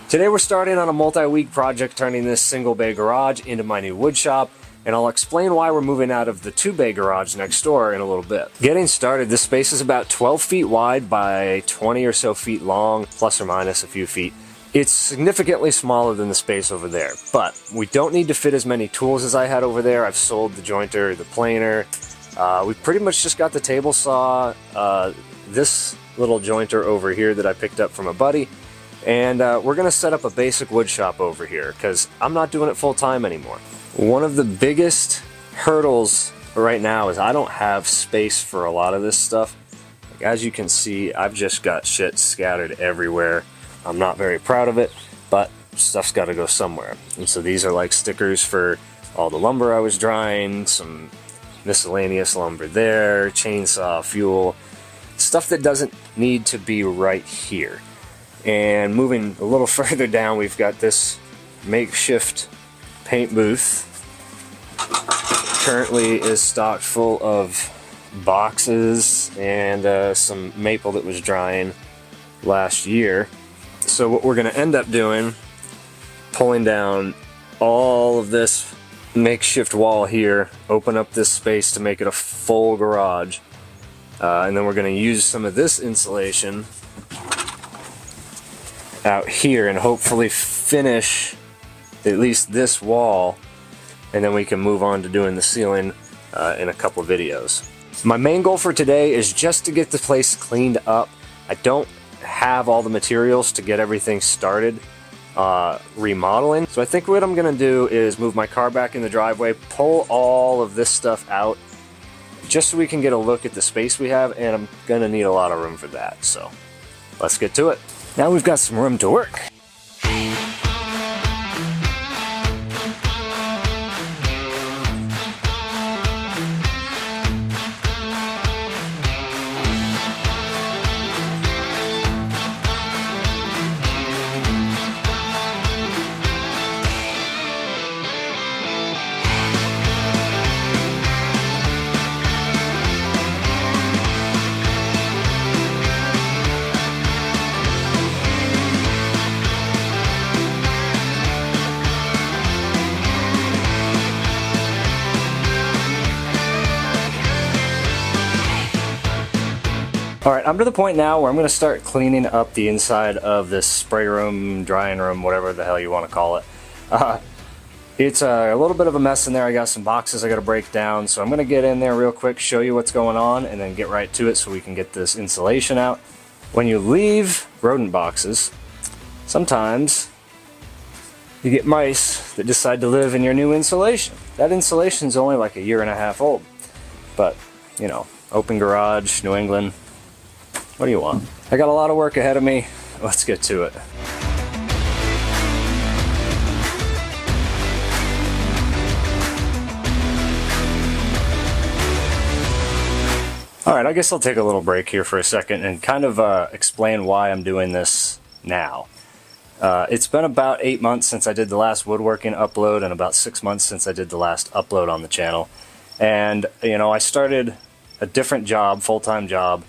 Today we're starting on a multi-week project turning this single bay garage into my new wood shop, and I'll explain why we're moving out of the 2-bay garage next door in a little bit. Getting started, this space is about 12 feet wide by 20 or so feet long, plus or minus a few feet. It's significantly smaller than the space over there, but we don't need to fit as many tools as I had over there. I've sold the jointer, the planer. We pretty much just got the table saw, this little jointer over here that I picked up from a buddy, and we're going to set up a basic wood shop over here because I'm not doing it full time anymore. One of the biggest hurdles right now is I don't have space for a lot of this stuff. Like, as you can see, I've just got shit scattered everywhere. I'm not very proud of it, but stuff's got to go somewhere. And so these are like stickers for all the lumber I was drying, some miscellaneous lumber there, chainsaw, fuel, stuff that doesn't need to be right here. And moving a little further down, we've got this makeshift paint booth. Currently is stocked full of boxes and some maple that was drying last year. So what we're going to end up doing, pulling down all of this makeshift wall here, open up this space to make it a full garage, and then we're going to use some of this insulation out here and hopefully finish at least this wall, and then we can move on to doing the ceiling in a couple of videos. My main goal for today is just to get the place cleaned up. I don't have all the materials to get everything started remodeling, so I think what I'm gonna do is move my car back in the driveway, pull all of this stuff out just so we can get a look at the space we have, and I'm gonna need a lot of room for that, so let's get to it. Now we've got some room to work. Alright, I'm to the point now where I'm going to start cleaning up the inside of this spray room, drying room, whatever the hell you want to call it. It's a little bit of a mess in there. I got some boxes I got to break down, so I'm going to get in there real quick, show you what's going on, and then get right to it so we can get this insulation out. When you leave rodent boxes, sometimes you get mice that decide to live in your new insulation. That insulation's only like 1.5 years old, but, you know, open garage, New England. What do you want? I got a lot of work ahead of me. Let's get to it. Alright, I guess I'll take a little break here for a second and kind of explain why I'm doing this now. It's been about 8 months since I did the last woodworking upload and about 6 months since I did the last upload on the channel. And, you know, I started a different job, full-time job,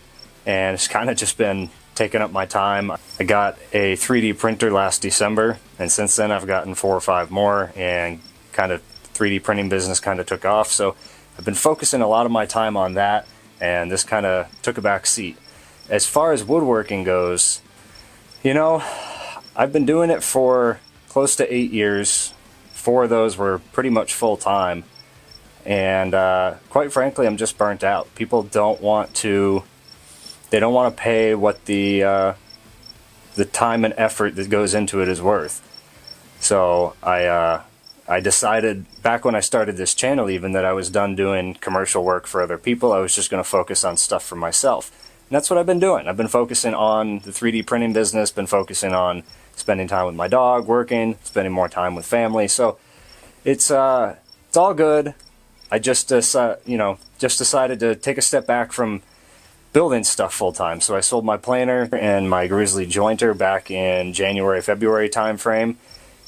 and it's kind of just been taking up my time. I got a 3D printer last December, and since then I've gotten 4 or 5 more, and kind of 3D printing business kind of took off. So I've been focusing a lot of my time on that, and this kind of took a back seat. As far as woodworking goes, you know, I've been doing it for close to 8 years. 4 of those were pretty much full-time, and quite frankly, I'm just burnt out. People don't want to pay what the time and effort that goes into it is worth. So I decided back when I started this channel even that I was done doing commercial work for other people. I was just going to focus on stuff for myself. And that's what I've been doing. I've been focusing on the 3D printing business, been focusing on spending time with my dog, working, spending more time with family. So it's all good. I just decided to take a step back from building stuff full-time. So I sold my planer and my grizzly jointer back in January, February time frame,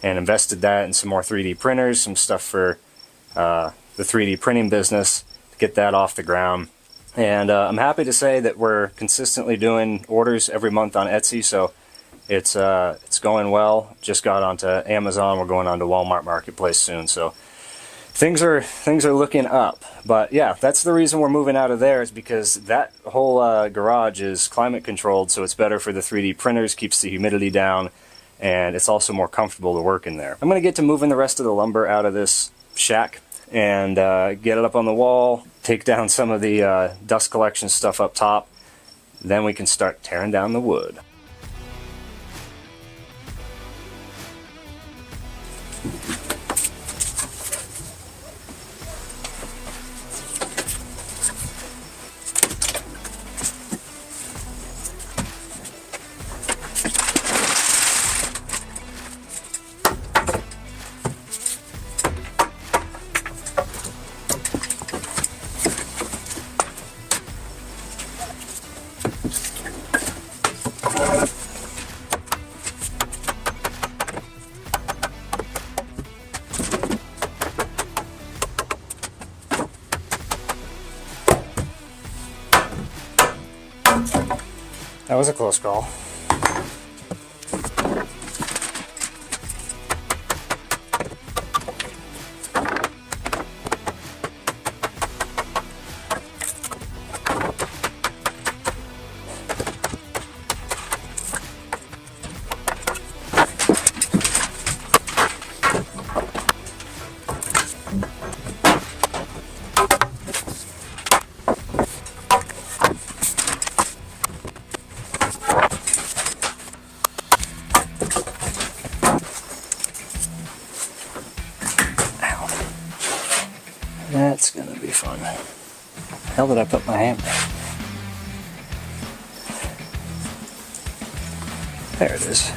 and invested that in some more 3D printers, some stuff for the 3D printing business to get that off the ground. And I'm happy to say that we're consistently doing orders every month on Etsy, so It's going well. Just got onto Amazon. We're going on to Walmart Marketplace soon. So things are looking up. But yeah, that's the reason we're moving out of there, is because that whole garage is climate controlled, so it's better for the 3D printers, keeps the humidity down, and it's also more comfortable to work in there. I'm going to get to moving the rest of the lumber out of this shack and get it up on the wall, take down some of the dust collection stuff up top. Then we can start tearing down the wood. That was a close call. That's gonna be fun. How did I put my hammer? There it is.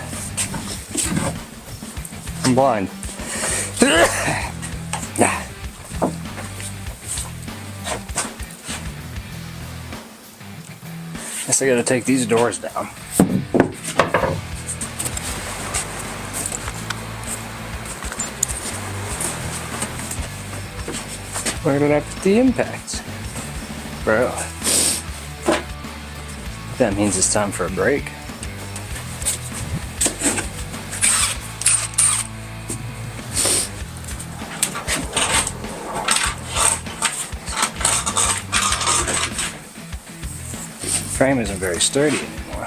I'm blind. Guess I gotta take these doors down. Where did I put the impacts? Bro. That means it's time for a break. Frame isn't very sturdy anymore.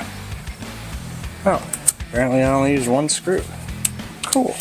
Oh, apparently I only used one screw. Cool.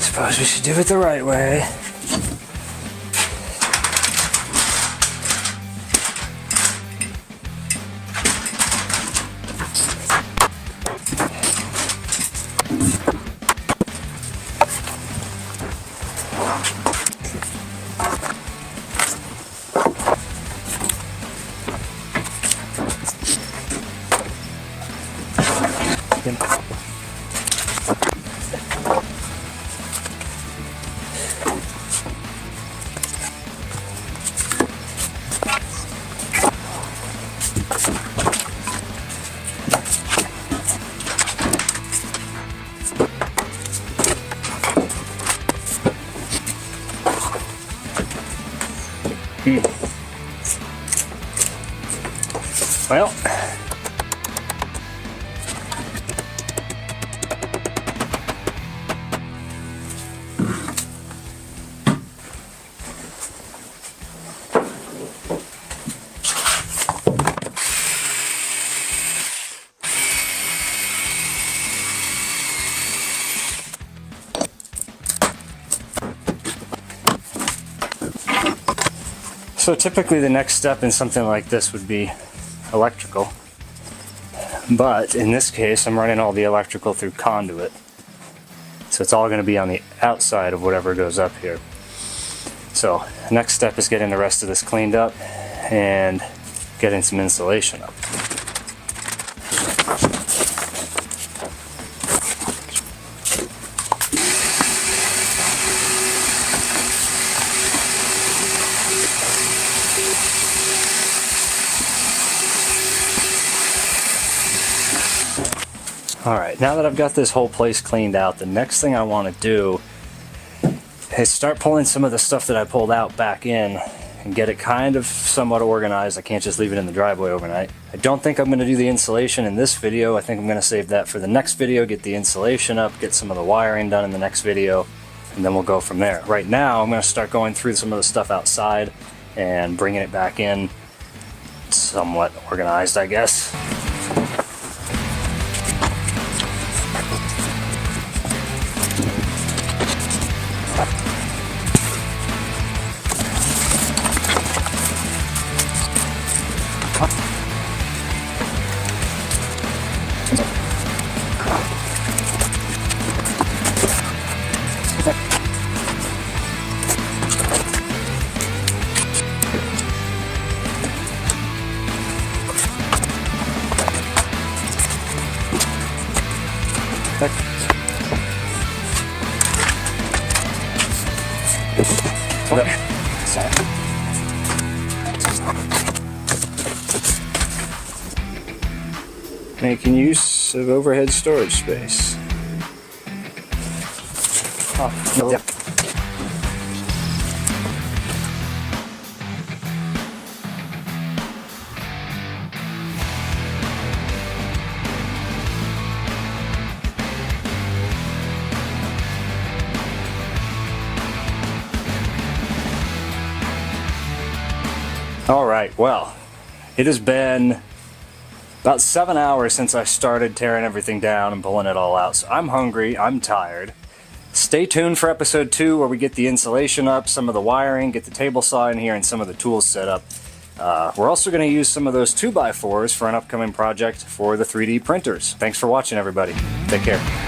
Suppose we should do it the right way. Well, so typically the next step in something like this would be electrical, but in this case I'm running all the electrical through conduit, so it's all going to be on the outside of whatever goes up here. So the next step is getting the rest of this cleaned up and getting some insulation up. Alright, now that I've got this whole place cleaned out, the next thing I want to do is start pulling some of the stuff that I pulled out back in and get it kind of somewhat organized. I can't just leave it in the driveway overnight. I don't think I'm going to do the insulation in this video. I think I'm going to save that for the next video, get the insulation up, get some of the wiring done in the next video, and then we'll go from there. Right now, I'm going to start going through some of the stuff outside and bringing it back in somewhat organized, I guess. Making use of overhead storage space. Oh, no. Yep. All right, well, it has been about 7 hours since I started tearing everything down and pulling it all out, so I'm hungry, I'm tired. Stay tuned for episode 2 where we get the insulation up, some of the wiring, get the table saw in here, and some of the tools set up. We're also going to use some of those 2x4s for an upcoming project for the 3D printers. Thanks for watching, everybody. Take care.